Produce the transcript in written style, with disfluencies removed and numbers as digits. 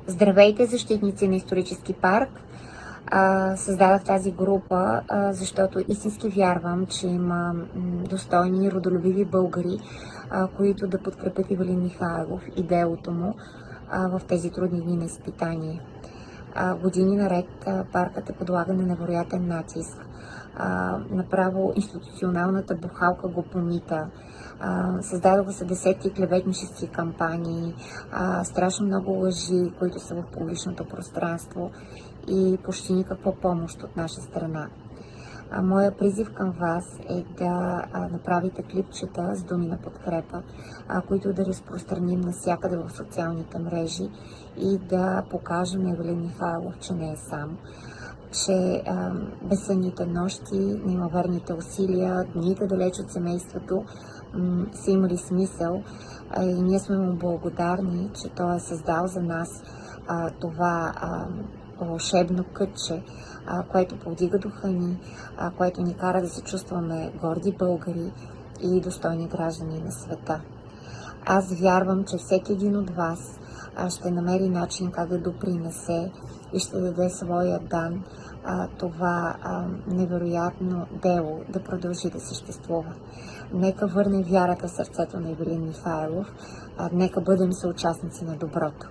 Здравейте, защитници на исторически парк! Създадах тази група, защото истински вярвам, че има достойни родолюбиви българи, които да подкрепят Ивелин Михайлов и делото му в тези трудни дни на изпитание. Години наред паркът е подлаган на невероятен натиск. Направо институционалната бухалка го помита. Създадоха се десетки клеветнически кампании, страшно много лъжи, които са в публичното пространство и почти никаква помощ от наша страна. Моя призив към вас е да направите клипчета с думи на подкрепа, които да разпространим навсякъде в социалните мрежи и да покажем на Ивелин Михайлов, че не е сам, че безсънните нощи, неимоверните усилия, дните далеч от семейството са имали смисъл и ние сме му благодарни, че той е създал за нас това вълшебно кътче, което повдига духа ни, което ни кара да се чувстваме горди българи и достойни граждани на света. Аз вярвам, че всеки един от вас ще намери начин как да допринесе и ще даде своя дан това невероятно дело да продължи да съществува. Нека върне вярата в сърцето на Ивелин Михайлов, нека бъдем съучастници на доброто.